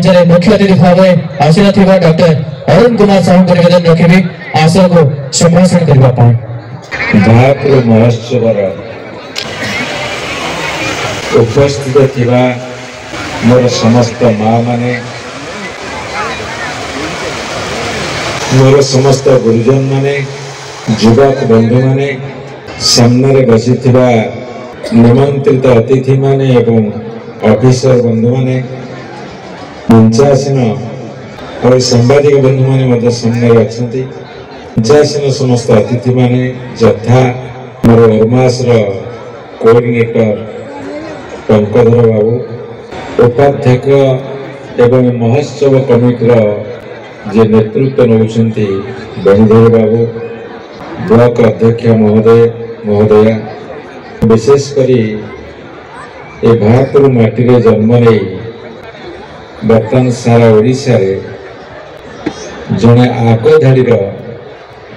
मंच में मुख्य अतिथि भाव आसीन डॉक्टर अरुण कुमार साहू को निवेदन रखी आसन को संभाषण करने भापुर महोत्सव उपस्थित थिबा मोर समस्त माँ माने मोर समस्त गुरुजन माने युवक बंधु माने सामने बसी निमंत्रित अतिथि माने एवं ऑफिसर बंधु माने मंचासीन और सांबादिक बंधु माने सामने अच्छी मंचासीन समस्त अतिथि माने यथा मोर ओरमास कोऑर्डिनेटर टंकधर बाबू उपाध्यक्ष एवं महोत्सव कमिटर जे नेतृत्व नौकरी वेणुधर बाबू ब्लॉक अध्यक्ष महोदय महोदया विशेषकर ये भापुर माटी रे जन्म नहीं बर्तमान सारा ओडिशा रे जड़े आग धाड़ी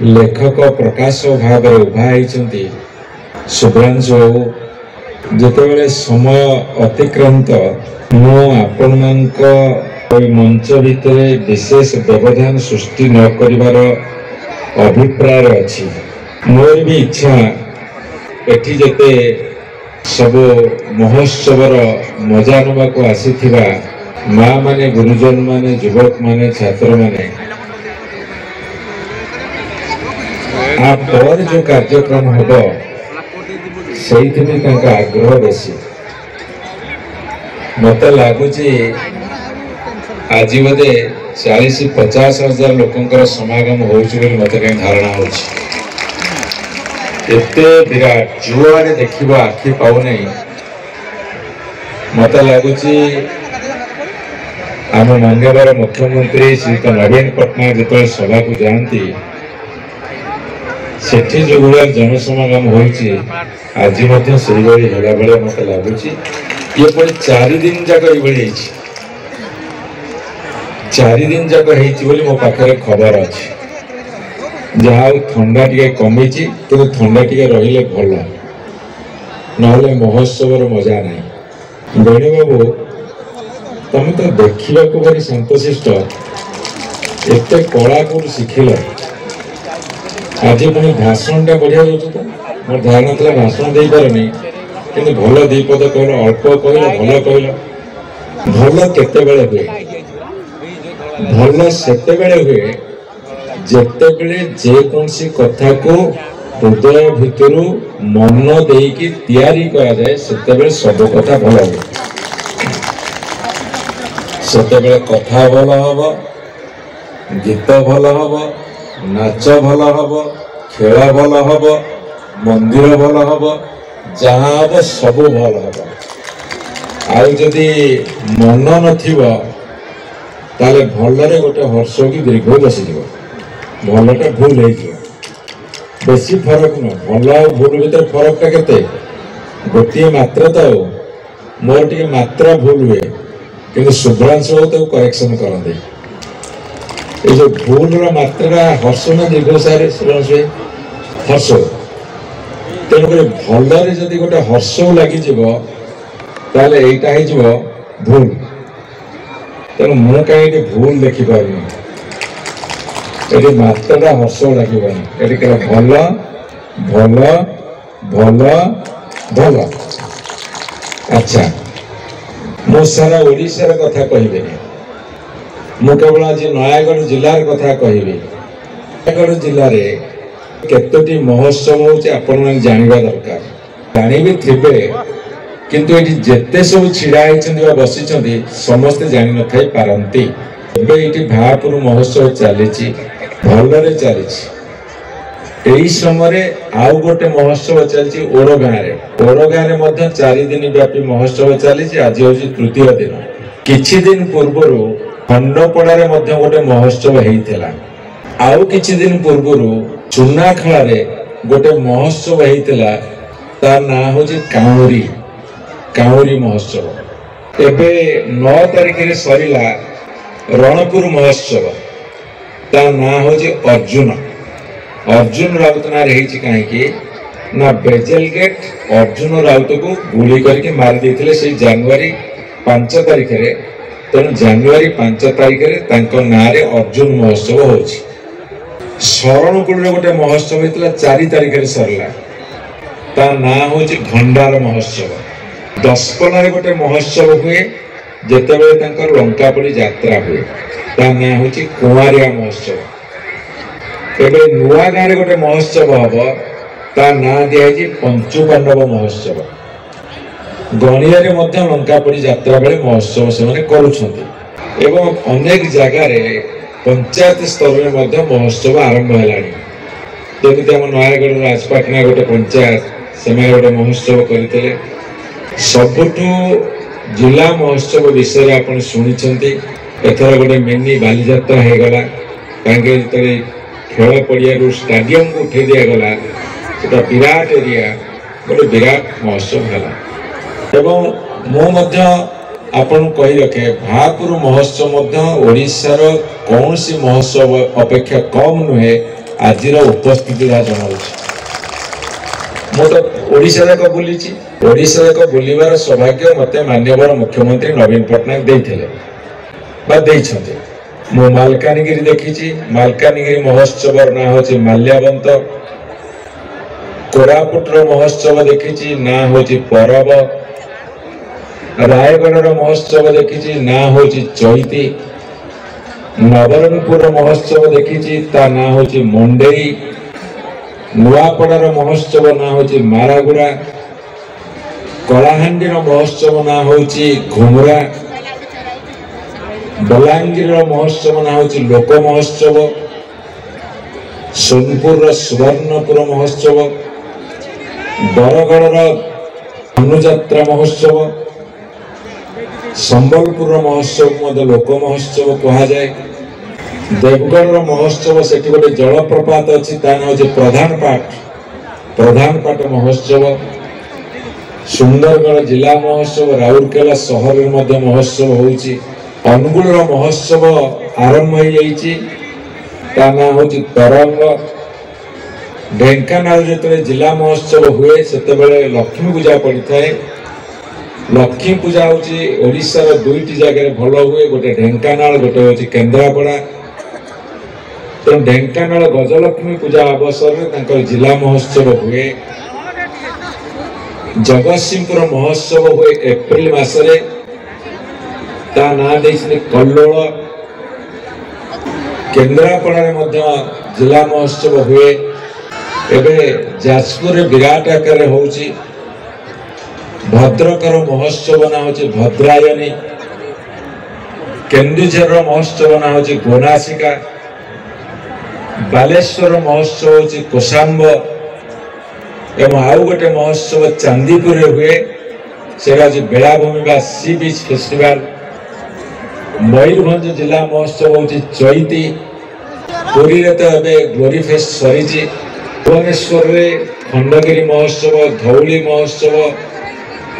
लेखक प्रकाशक भाव उभा होती शुभ्रांशु बाबू जिते समय अतिक्रांत मु आपण मंच भितर विशेष व्यवधान सृष्टि न करिवार अभिप्राय अच्छी मोर भी इच्छा एठी जेते सब महोत्सव मजा नवा को आसीथिबा माँ माने गुरुजन माने युवक माने छात्र माने आप पर जो कार्यक्रम होबो सेइथिमे आग्रह बेसी मत लगुच आज बोधे 40-50 हजार लोकंकर समागम होउछि मत कहीं धारणा होछि एते विराट जुआरे देखिबा आखि पाउ नहीं मत लगुच आम माननीय मुख्यमंत्री श्री नवीन पट्टनायक जो सभा को जाती सेठी जो भाया जनसमागम होइछि आज से मत लगुच ये पुणी 4 दिन जाक ये 4 दिन जाक मो पाखे खबर अच्छी जहाँ ठंडा टे कमी कि ठंडा टे रही भल ना महोत्सव मजा ना वेणु बाबू तुम तो देखा भारी शांतशिष्ट एत कला को शिखिल आज पुणी भाषण टा बढ़िया दौ तो मोर धारणा था भाषण दे पारनी कि भल दीपद कहल अल्प कहल भल कहल भल केते हुए भल सेते हुए जेते जेकोसी कथा को हृदय भितर मन देकी तैयारी करा जाए सेते सब कथा भल हुए सेते कथा भल हम गीत भल हम नाच भल हम खेल भल हम मंदिर भल हम जहाँ हम सब भल हम आदि मन नाले भलरे गोटे हर्ष की दीर्घ बसी भलटा भूल हो बेसी फरक न भल आ भूल भर फरकटा केते गोटे मात्रा तो मोर टे मात्रा भूल हुए कि शुभ्रांशु तो करेक्शन करते ये जो भूल मात्रा हर्ष ना दीर्घ सारे शुभ्रांशु हर्ष तेणुक भलरे जदि गोटे हर्ष लगिज यहाँ हो भूल तेणु मु कहीं भूल देखिपार ये मात्रा हर्ष लगे ये भल भल भल भल अच्छा मु सारा ओडिशार कथा कहबे मु केवल आज नयागढ़ जिलार कथा कहबी नयागढ़ जिले में केतोटी महोत्सव होचे आपण मन जानिबा दरकार जानिबे थिबे किंतु एटी जेते सब छिड़ा होइछन्ती बसिछन्ती समस्त जानि न थाई पारंती एबे एटी भापुर महोत्सव चलीछि भलरे चलीछि एई समय आउ गोटे महोत्सव चलछि ओरो गाँव रे 4 दिन व्यापी महोत्सव चलीछि आज होछि तृतीय दिन किछि दिन पूर्वरु खंडपड़ा रे मध्य गोटे महोत्सव हेइथिला आउ किछि दिन पूर्वरु चुनाखला रे गोटे महोत्सव हेइथिला तार ना होछि काउरी महोत्सव एबे 9 तारिख रे सरिला रणपुर महोत्सव तार ना होछि अर्जुन राउत ना रही कहीं ना बेजल गेट अर्जुन राउत को गुली करके मार देते से जनवरी 5 तारिख रे तेणु जानुरी 5 तारिख ना अर्जुन महोत्सव हो शरणकूल गोटे महोत्सव होता 4 तारिख सरला ता ना हूँ भंडार महोत्सव। दशपल्ला गोटे महोत्सव हुए जिते लंकापड़ी यात्रा हुए ता ना हूँ कुआरिया महोत्सव। एवं नुआ गाँव गोटे महोत्सव हम ता ना दिखाई पंचु पांडव महोत्सव। गणिया लंकापड़ी यात्रा बेले महोत्सव से करुँच एवं अनेक जगार पंचायत स्तर में महोत्सव आरंभ है। जमी आम नयागढ़ राजपाटना गोटे पंचायत से गोटे महोत्सव करते सबुठ जिला महोत्सव विषय आप शुणी एथर गोटे मिनी बालीजात्रा होगला कहीं खेल पड़िया स्टाडियम को उठे दिगला से विराट एरिया गोटे विराट महोत्सव है। एवं मुझे आपन कही रखे भापुर महोत्सव ओडिशार कौन सी महोत्सव अपेक्षा कम नुहे आज उपस्थिति जना तो ओडिशा जाक बुली ओडिशा जाक बुलवार सौभाग्य मत माननीय मुख्यमंत्री नवीन पट्टनायक देते मु मालकानगिरी देखी मालकानगिरी महोत्सव ना हूँ माल्यावंत कोरापुटर महोत्सव देखी ना हूँ परब रायगढ़ महोत्सव देखी ना हूँ चैती नवरंगपुर महोत्सव देखी ता ना हूँ मुंडेई नुआपड़ार महोत्सव ना हूँ मारागुड़ा कलाहांडी महोत्सव ना हूँ घुमरा बलांगीर महोत्सव ना हूँ लोक महोत्सव सोनपुर सुवर्णपुर महोत्सव बरगढ़ धनुजात्रा महोत्सव संबलपुर महोत्सव लोक महोत्सव कह जाए। देवगढ़ महोत्सव से गोटे जलप्रपात अच्छी हूँ प्रधान पाट महोत्सव सुंदरगढ़ जिला महोत्सव राउरकेला सहर में महोत्सव होउची अनुगुल महोत्सव आरंभ हो ना हूँ तरंग ढेंकानाल जो जिला महोत्सव हुए से लक्ष्मी पूजा पड़ता है। लक्ष्मी पूजा हूँ ओडिशार 2टी जगह भल हुए गोटे ढेंकानाल गोटे हूँ केन्द्रापड़ा तो ढेंकानाल गजलक्ष्मी पूजा अवसर में जिला महोत्सव हुए। जगतसिंहपुर महोत्सव हुए एप्रिल मासरे ता ना देखिए कल्लोल केन्द्रापड़ा जिला महोत्सव हुए। एवं जाजपुर विराट आकार हो भद्रकर महोत्सव ना हूँ भद्रायनी केन्दुझर महोत्सव ना हूँ गोनासिका बालेश्वर महोत्सव हूँ कोसाम्ब एवं आउ गोटे महोत्सव चांदीपुर हुए से बेलाभूमि बा सी बीच फेस्टिवल। मयूरभंज जिला महोत्सव हूँ चैती पुरी तो ग्लोरी फेस्ट सरी भुवनेश्वर खंडगिरी महोत्सव धौली महोत्सव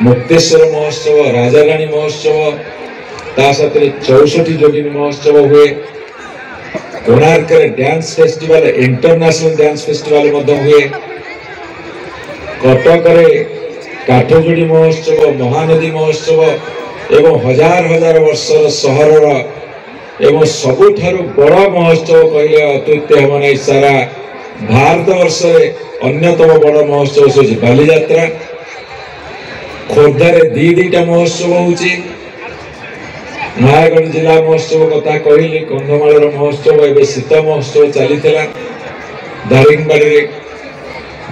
मुक्तेश्वर महोत्सव राजाराणी महोत्सव ता साथ 64 जोगिनी महोत्सव हुए। Konark dance festival international dance festival हुए। कटक काठजोड़ी महोत्सव महानदी महोत्सव एवं हजार हजार वर्षर सहर एवं सबुठारु बड़ महोत्सव कहले अत्युक्ति हम नहीं सारा भारत वर्ष अन्यतम बड़ महोत्सव से बालीजात्रा। खोर्धार दीटा महोत्सव होउची नयागढ़ जिला महोत्सव कथा कहली कंधमाल महोत्सव एवं शीत महोत्सव चली दारिंगबाड़ी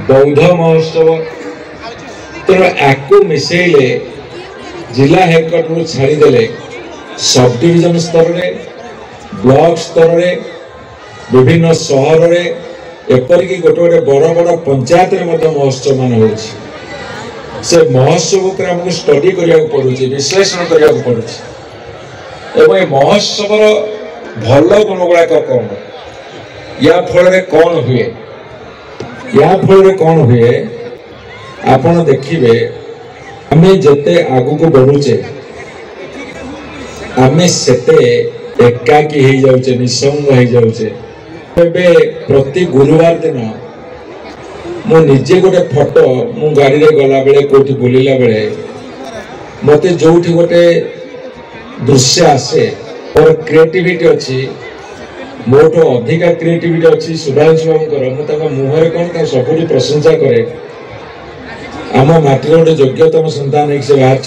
बौद्ध महोत्सव तेणु आपको मिसेले जिला हेडक्वार्टर छाड़ीदे सब डिविजन स्तर में ब्लॉक स्तर में विभिन्न सहर में एपरिक गोटे गोटे बड़ बड़ पंचायत महोत्सव मान हो से महोत्सव पर आमको स्टडी करने पड़ुची विश्लेषण करने पड़ुची एवं महोत्सव भल गुण गुड़ाक कौन या फल कौन हुए या फल कौन हुए आपण देखिए आम जिते आगु को बढ़ुचे आम सेते एकाकी हो जाऊे निसंग हो जाऊे। प्रति गुरुवार दिन मु निजे गोटे फोटो मु गाड़ी रे गला बेले कोठी बुलिला बेले मते जोठी गोटे दृश्य आसे और क्रिएटिविटी अच्छी मोटो अधिका क्रिएटिविटी अच्छी सुभाष बाबू मुहर कौन सब प्रशंसा करे आम माटी गोटे योग्यतम सन्तान से बाहर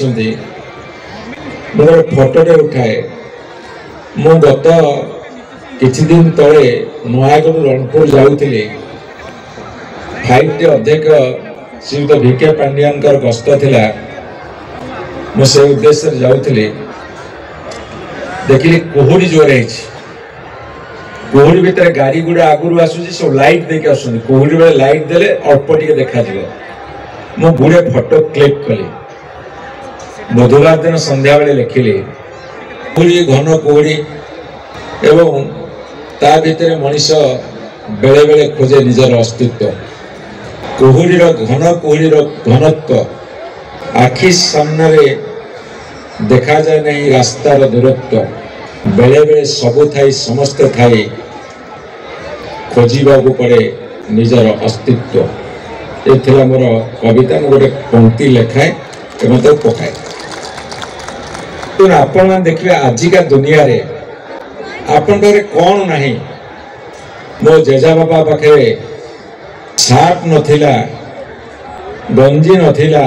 मोर फोटोटे उठाए मु गत किछि दिन तले नयागढ़ रणपुर जाऊली फाइट अध्यक्ष श्रीयुत भिके पांडियान गस्त थिला से उद्देश्य जाऊली देखिली कुहुड़ी जोर कुहुड़ी भितर गाड़ी गुड़ा आगुरी आसूसी सब लाइट देके आसुनी कुहुड़ी बेले लाइट देले अल्प टिके देखा मु गुड़े फोटो क्लिक कली बुधवार दिन संध्या बेले लिखिली कुहुड़ी घन कुहुड़ी एवं ता भितर मनीष बेले बेले खोजे निजर अस्तित्व कुहुड़ीर घन कुहुड़ीर घनत्व आखि सामने देखा जाए नहीं रास्तार दूरत्व बेले बेले सबू थाई समस्ते थाई खोजा पड़े निजर अस्तित्व ये मोर कविता में गोटे पंक्ति लेखाए मतलब पकाए आपण देखिए आजिका दुनिया रे आपण कौन नहीं मो जेजा बाबा पाखे सार्ट नथिला गंजी नथिला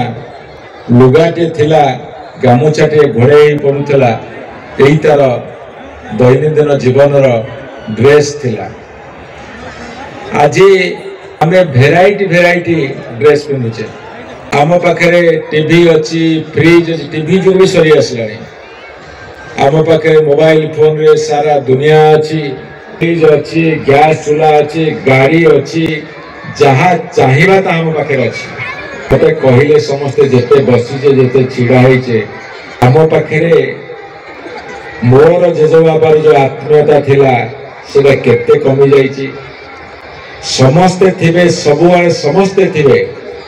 लुगाटे थिला गामुछाटे घोड़े पड़ूला यही तार दैनंदिन जीवन ड्रेस थिला आज आम भेराइटी भेराइटी ड्रेस पिंधुचे आम पाखे टीवी अच्छी फ्रिज अच्छी टीवी जो भी सरी आसला आम पाखे मोबाइल फोन रे सारा दुनिया अच्छी फ्रिज अच्छी गैस चूल्हा अच्छी गाड़ी अच्छी जहाँ चाहिए आम पाखे अच्छी मत कहले समस्ते जिते बसीचे जिते छिड़ा होइचे आम पाखे मोर जेजेबाबार जो आत्मीयता थिला सेटा केते कमी जाइछि समस्ते थिबे सबुआड़े समस्ते थिबे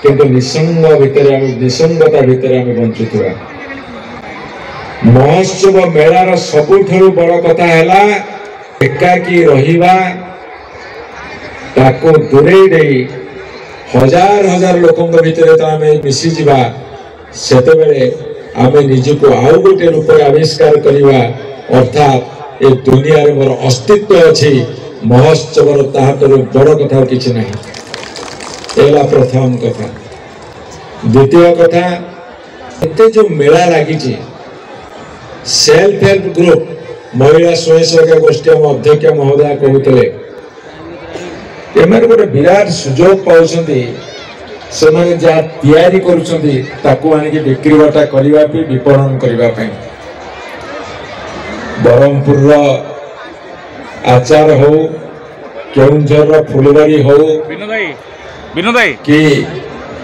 किंतु निसंग भितर निसंगता भितर आम बंचुवा महोत्सव मेलार सबुठारु बड़ कथा हैला एकाकी रहिबा ताको दूरे देई हजार हजार लोकों भितर तो आम मिसी जावा सेतेबेले आम निजको आउ गोटे रूप आविष्कार करवा अर्थात ए दुनिया रे मोर अस्तित्व अच्छी महोत्सव ताहातर बड़ कथा किसी ना एला प्रथम कथा द्वितीय कथा एते जो मेला लगी सेल्फ हेल्प ग्रुप महिला स्वयं सहायता गोष्ठी आम अध्यक्ष महोदय कहते एमाने गोटे विराट सुजोग पाउछंती सेमाने जहाँ तैयारी करुछंती ताकू आनिक बिक्री बटा करबा पे विपणन करबा पे बरहमपुर आचार हो केउंझर फुलबाड़ी हो कि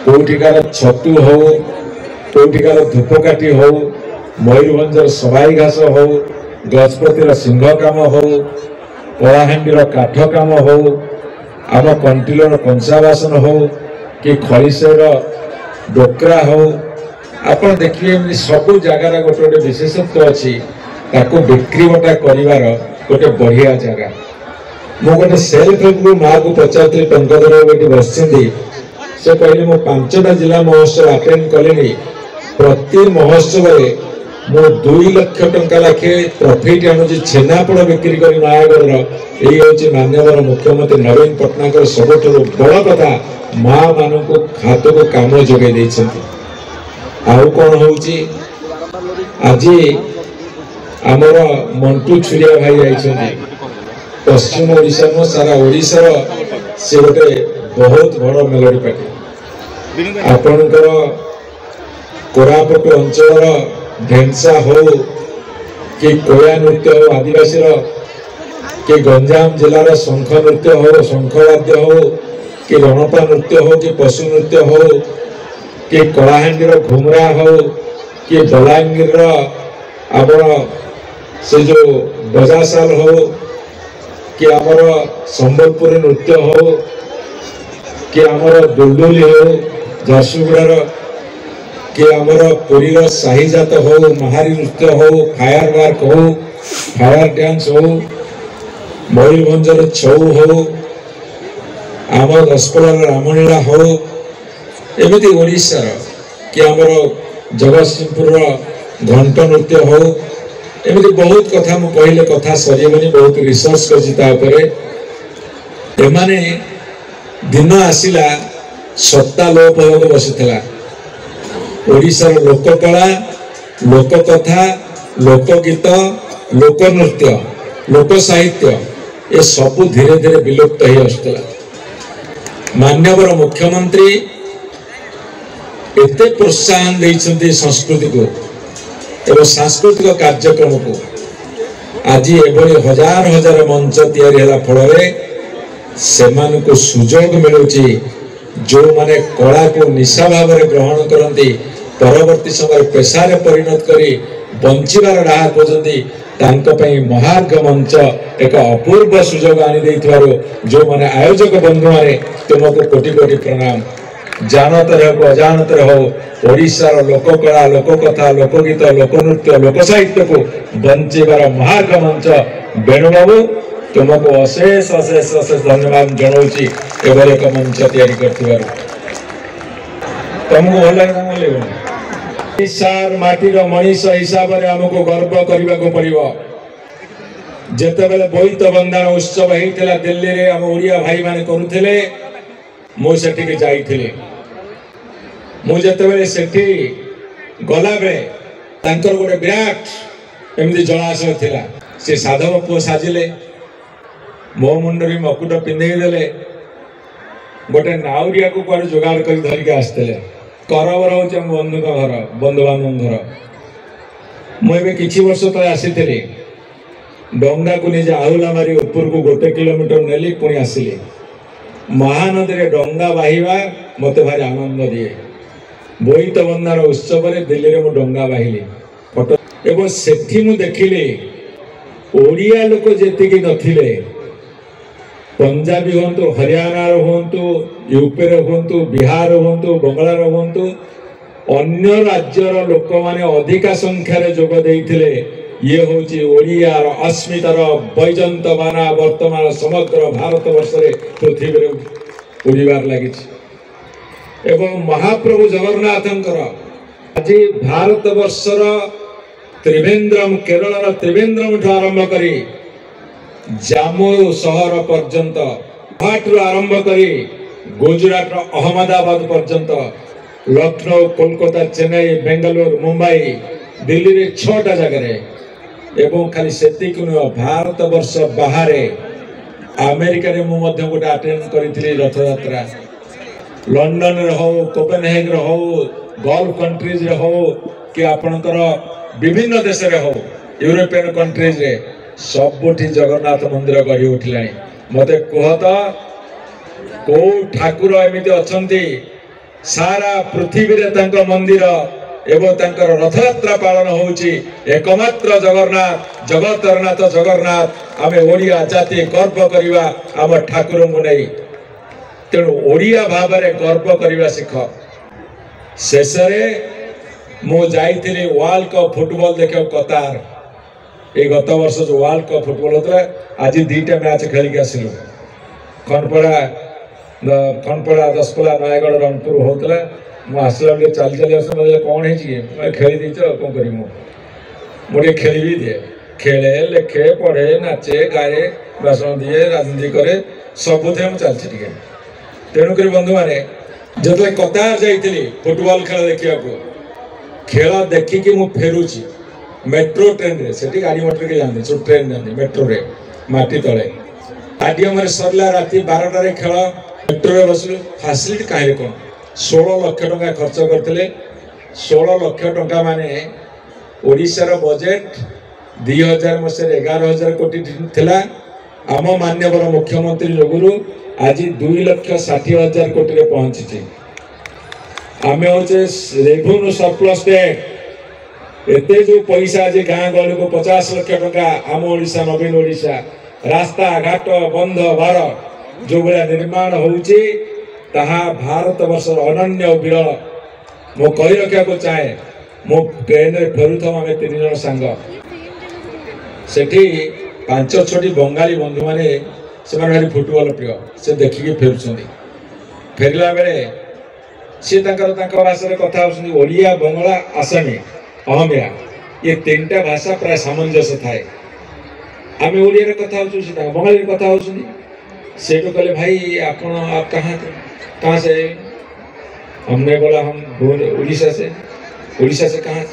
कोटिकार छतु हो कोटिकार धूपकाठी हो मयूरभंजर सबाई घास हो गजपतिर सिंह काम हो कलाहांडीर काठ काम हो आम कंटिलर कंचा बासन हो कि खड़ीसर डोकरा हो आप देखिए सबू जगार गोटे गोटे विशेषत्व अच्छी ताको बिक्री बटा कर गोटे बढ़िया जगह मु गोटे सेल्फ हेल्प ग्रुप माँ को पचार टंकधर बस से कहले मो 5टा जिला महोत्सव अटेंड कले प्रति महोत्सव मो 2 लाख टंका लाखे प्रॉफिट आणुची छेनापोड़ बिक्री कर नयागढ़ यही हूँ माननीय मुख्यमंत्री नवीन पट्टनायक सबुठ बड़ कथा माँ मान हाथ को कम जोगे आउ कौन हो आज आमर मंटू छुरिया भाई जाइछन्ति पश्चिम ओडिशा में सारा ओडिशार से गोटे बहुत बड़ मेलोडी पार्टी आपणकर कोरापुट अंचल ढेंसा हो कि कोया नृत्य हो आदिवासी कि गंजाम जिलार शंख नृत्य हो शंखवाद्य हो कि रणपा नृत्य हो कि पशु नृत्य हो कि कलाहांडीर घुमरा हो कि बलांगीर आमर से जो बजासाल हो कि आमर संबलपुरी नृत्य हो कि आमर दुलदुली हो झारसुगुड़ार कि आमर पुरीर साहिजात हो महारी नृत्य हो फायर वर्क हो फायर डांस हो मयूरभंजर छौ हो आम दशपल्लार रामलीला हो एमती ओडिशार कि आमर जगतसिंहपुर घंट नृत्य हो एमती बहुत कथा मु कहले कथा सरिबनी बहुत रिसर्च करने दिन आसला सत्ता लोप होगा बसीला ओडिशार लोककला लोककथा लोकगीत लोकनृत्य लोक साहित्य ये सब धीरे धीरे विलुप्त हो आसला मान्यवर मुख्यमंत्री एते प्रोत्साहन देइछन्ति संस्कृति को एवं सांस्कृतिक कार्यक्रम को आज एभली हजार हजार मंच तैयारी होला फल से सुजोग मिलूची जो माने कला को निशा भाव में ग्रहण करती परवर्ती समय पेशा परिणत करी बंचार राह खोजती महार्घ मंच एक अपूर्व सुजोग आनी जो माने आयोजक बंधु माने तुमको कोटि कोटि प्रणाम जानतर हो अजानतर हो ओडिशार लोककला लोककथा लोकगीत लोकनृत्य लोक साहित्य को बंचार महार्घ मंच वेणुबाबू तुमको अशेष अशेष अशेष धन्यवाद जनाऊँगी एवं एक मंच तैयारी कर तुमको भल लगे ओडिशार माटीर मनीष हिसाब से आमको गर्व करने को पड़ो जितेबाला बोईत बंदाण उत्सव होता दिल्ली में आम ओडिया भाई माने करुले मुझे जाइए मुझे गला बेले गोटे विराट एमती जलाशय थिला से साधव पुओ साजिले मो मुंड भी मकुट पिंधेदेले गोटे नाउरिया को कड़े जोगाड़ कर धरिक आसते करबर हूँ बंधु घर बंधु बांधव घर मुझे किसी वर्ष तले आसी डंगा को निजे आहुला मारी ऊपर को 1 किलोमीटर नेली पुणी आसिली महानदी में डंगा बाहिबा मत भारी आनंद दिए बोईत बंदार उत्सव दिल्ली में डंगा बाहिली फोटो एवं सेठी मु देखिली ओडिया लोक जी नथिले पंजाबी हूँ हरियाणा हूँ यूपी हूँ बिहार हूँ बंगाल हूँ अन्य राज्यर लोक माने अधिका संख्यार जोग देइथिले ये हूँ ओडियार अस्मितार वैजंत बाना वर्तमान समग्र भारत वर्ष पृथ्वी में उड़ार लगी एवं महाप्रभु जगन्नाथ आज भारत वर्षर त्रिवेंद्रम केरल त्रिवेंद्रम ठू आरंभ करी जाम्मू सहर पर्यंत गुवाहाटी आरंभ करी गुजरात अहमदाबाद पर्यंत लखनऊ कोलकाता चेन्नई बेंगलोर मुंबई दिल्ली रे 6टा जगह एवं खाली सेति भारत वर्ष बाहर अमेरिका रे मु मध्य गोटे अटेंड करी रथ यात्रा लंडन रे हो कोपेनहेगन हो गल्फ कंट्रीज रे हो कि आपणकर विभिन्न देश रे हो यूरोपियन कंट्रीज रे सबुठी जगन्नाथ मंदिर गढ़ी उठिला मते कहत को ठाकुर एमिति अछंती सारा पृथ्वी रे तांको मंदिर एवं तांकर रथ यात्रा पालन होउची एकमात्र जगन्नाथ जगतरनाथ जगन्नाथ आमे ओडिया जाति गर्व करिवा आम ठाकुर को नहीं तेणु ओडिया भाव में गर्व करने शिख शेष मु जाइली वर्ल्ड कप फुटबॉल देखा कतार ये गत वर्ष जो वर्ल्ड कप फुटबॉल होता आज 2टा मैच खेलिक आसलु खनपड़ा दसपल्ला नयगढ़ रनपुर होता मुसला बेले चली चली आस कौन है खेली दीच कौन कर मुझे खेल भी दिए खेले लेखे पढ़े नाचे गाए भाषण दिए राजनीति करे सबुथे मुझे चलती तेणुक बंधु मैंने जो कतार जाइली फुटबॉल खेल देखा खेल देखिकी मु फेरुची मेट्रो ट्रेन रे से गाड़ी मोटर के जाते सब ट्रेन जाते मेट्रो रे माटी तले स्टाडियम सरला राति 12टार खेल मेट्रो रे बसलु फैसिलिटी कहीं कौन 16 लाख टंका खर्च करते 16 लाख टंका माने ओडिशार बजेट 2000 मसीह 11,000 कोटी थिला आम मान्यवर मुख्यमंत्री जोगुरु आज 2,60,000 कोटी रे पहुंची आमे होचे रेवेन्यू सरप्लस स्टेट एते जो पैसा आज गाँ गहली को 50 लाख टंका आम ओडिशा नवीन ओडिशा रास्ता घाट बंध बार जो भाया निर्माण होउची ताहा भारत वर्ष अनन्य विरल मो कही रखा को चाहे मो ट्रेन रे फेरुथम आमे 3 जन सांग सेठी 5-6टी बंगाली बंधु माने से भारी फुटबॉल प्रिय से देखिकी फेरुछंदी फेरला बेले सी भाषा कथा ओडिया बंगला आसामी अहमिया ये तीन टा भाषा प्राय सामंजस्य थाए आम ओडिया कथा हो बंगाली कथा हो सेठू कहले भाई आप कहाँ से हमने बोला हम उड़ीसा से कहाँ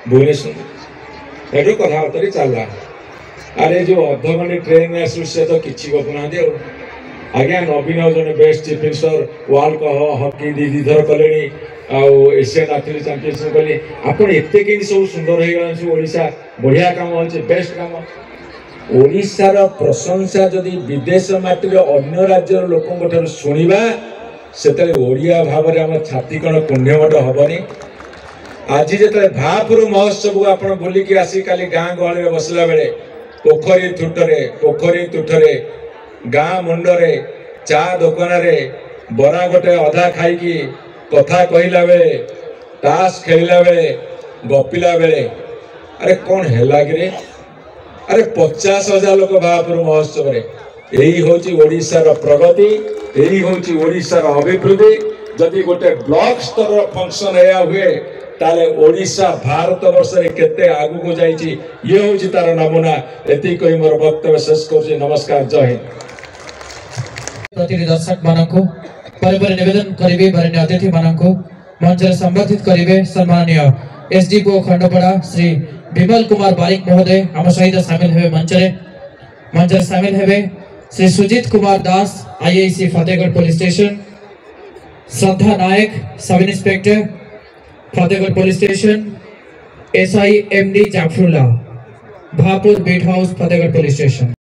भुवनेश्वर एटू कथबार्ता चल रहा अरे जो अधघंटे ट्रेन में आसू से तो किसी गपुना आज्ञा नवीन जन best chief minister world cup hockey दी थर कले एशियन एथलेटिक्स चैंपियनशिप कले आपड़ एत सब सुंदर हो गला बढ़िया काम अच्छे बेस्ट काम ओडिशार प्रशंसा जदि विदेश माटी अन्य राज्यर लोक शुणा से ओडिया भाव में आम छाती कण पुण्यमठ हेनी आज जो भापुर महोत्सव को आप बुलिकी आसी काली गाँ गहली में बसला बेले पोखरी तुठरे गाँ मुंडरे चा दुकान बरा गोटे अधा खाई कथा कहला बेले ताश खेलला बेले गपिला बेले अरे कौन है कि अरे 50,000 लोक भापुर महोत्सव यही हूँ ओडिशार प्रगति यही हूँ ओडिशार अभिवृद्धि जदि गोटे ब्लॉक स्तर फंक्शन या हुए ताले ओडिशा भारत वर्ष रे केते आगु को जाइछि ये होछि तार नमूना एति कोइ मोर वक्तव्य शेष करछि नमस्कार जय हिंद प्रति दर्शक मानकु परिवार निवेदन करिवे बरण्य अतिथि मानकु मंच रे संबोधित करिवे सम्माननीय एसडीपो खंडपड़ा श्री विमल कुमार बारिक महोदय हम सहित शामिल हेबे मंच रे शामिल हेबे Shri Sujit Kumar Das IIC Fatehgarh police station Shraddha Nayak sub inspector Fatehgarh police station SI MD Jafrullah Bhapur beat house Fatehgarh police station.